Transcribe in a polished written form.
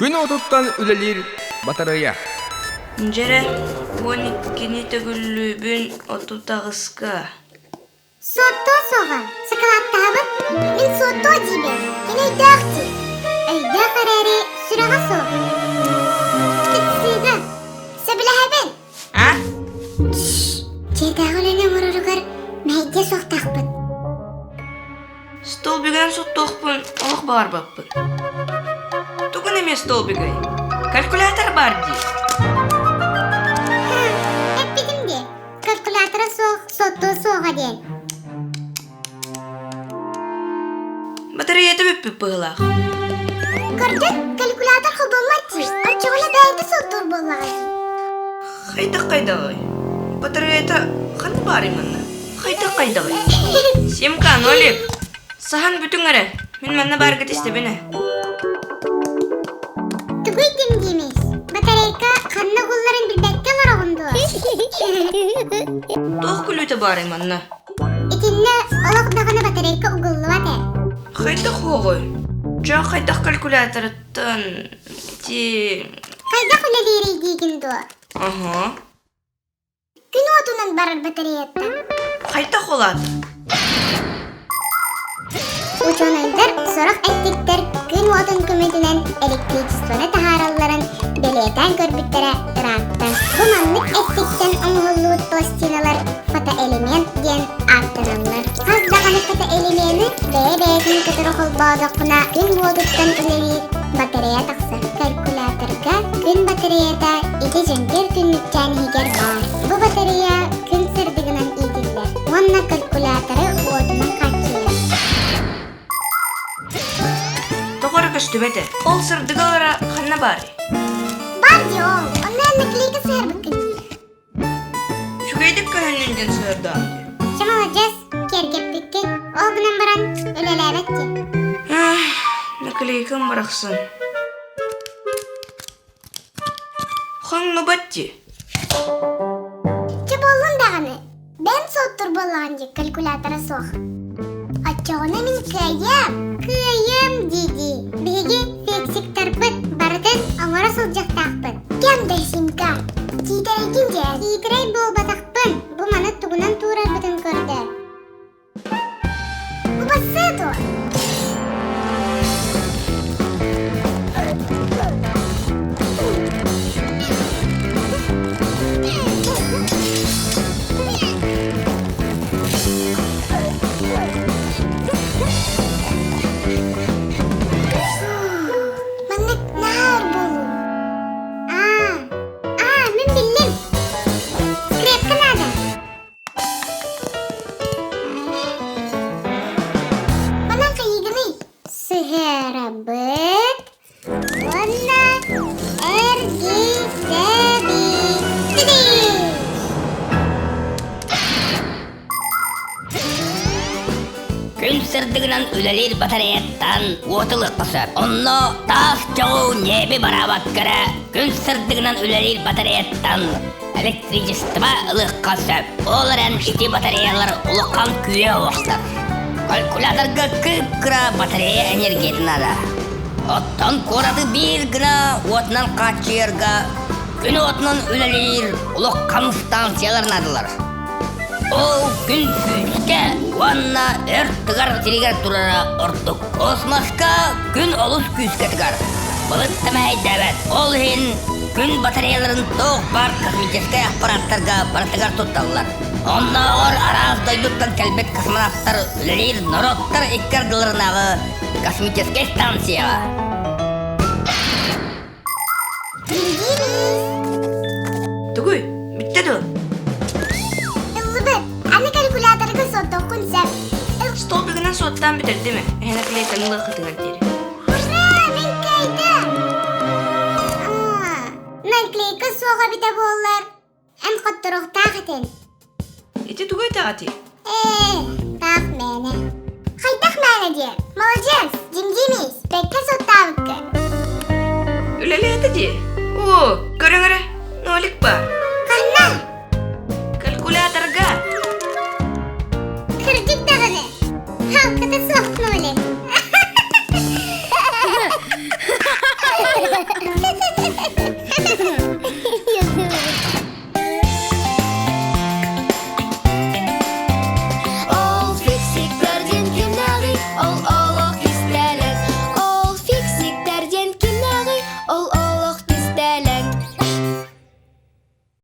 Күн отуттан үлелер батарея. Инжере, 12-ни төгүллүүбүн отутагыска. Сотто соға, сықылаттабын, мен сотто дейбе, кені өйдөқті. Өйдөқ әрәрі сүраға соқ. Күтсігі, сөбіләхәбін. А? Жердағы өліне мұруруғыр, мәйде соқтақпын. Стол бігін соттоқпын, олық бағар баппын. Тугын емес стол бігін. Калькулятор бар дей. Әппедім де, калькулятора соқ, сотто соға ден. Батареяты бүппіп бұғылақ. Көрдің, калькулятор қылболматты, ачығылы бәйді соттор боллаға. Қайдақ қайдағай. Батареяты қанды бар иманна. Қайдақ қайдағай. Семка, нолик. Сахан бүтін әрі. Мен манна барғыт істебені. Түгейдім деймес. Батарейка қанна қолларын білбәккен арағынды. Тоқ күліті бар иманна. Итинне олақдағаны батарейка ұғылы баты. Қайдақ оғой. Жа қайдақ калькуляторыттан. Қайдақ үлелері дейгін ду. Ага. Күн отынан барар батарейаттан. Қайдақ олады. Ученыйдар сорақ әттіктер күн отын көмедінен электричествоны тахараларын белетен көрбіттері ыраттан. Бұманлық әттіктен оңғылуыт пластиналар фотоэлемент ден аттаналар. Қаздағаны фотоэлементі бәйбәйдің кітірі қолбаудықына күн отыттан үлелер батарея тақсы. Калькуляторға күн батареяда иді жөнкер күннікчән егер бар. Бұ батарея күн сырдығынан иділер. Онна калькуляторы отынан қачылыр. Тоғыры көсті бәті. Ол сырдығалара қанна бар. Бар де ол, онна әніклейкі сығыр бүкін. Шүгейдік көнінен сырдан. Шамала жас, кергеп бүккен, ол бұнан баран өлелі әбәтте. Наклейкам барақсын. Хан нөбәтте. Че болын дағаны? Бән соттыр болған же калькулятора соқ. Атчағына мен күйем дейді. Беге фексик тарпыт бардын оңара сылжақтақпын. Кемді симка. Титерейген же. Титерей бол батақпын. Бұл маны туғынан турар бұтын көрді. Бұл басы до. Сығырабыт, онна әргесәбі. Күн сырдығынан үлелер батарейаттан отылық қысып. Онно тас жоғу небі барабаққара күн сырдығынан үлелер батарейаттан электричество ылық қысып. Оларан шти батареялар ұлыққан күйе оқтар. Калькуляторға кып-кыра батарея энергетін ада. Оттан корады бір гына отынан қачырға күн отынан үлелер ұлыққан станцияларын адылар. Ол күн күйіске уанна өрттігар тиригер турара ұрттық. Космосқа күн олыс күйіске тігар. Бұлыттымай дәбәт. Ол хен күн батареяларын тоқ бар космическай аппараттарға баратығар тұтталылар. Онна ор араз дойдуттан кәлбет космонавттар үлелер нороттар иккардыларынағы космическай станцияға. Түгүй, бітті ду. Калькуляторға соттық күнсәп. Стол бігінен соттан бітірді ме? Әне клейтан ұлы қытыңар дері. Ура, мен кәйді. Наклейка соға біті болар. Ән қоттырық тағытын. Еті түгей тағати? Тақ мәні. Қайтақ мәні де. Молодец, жемдемейс. Бәкке соттағыққа. Үлелі әті де? О, көріңірі, нолик бар. Қанна?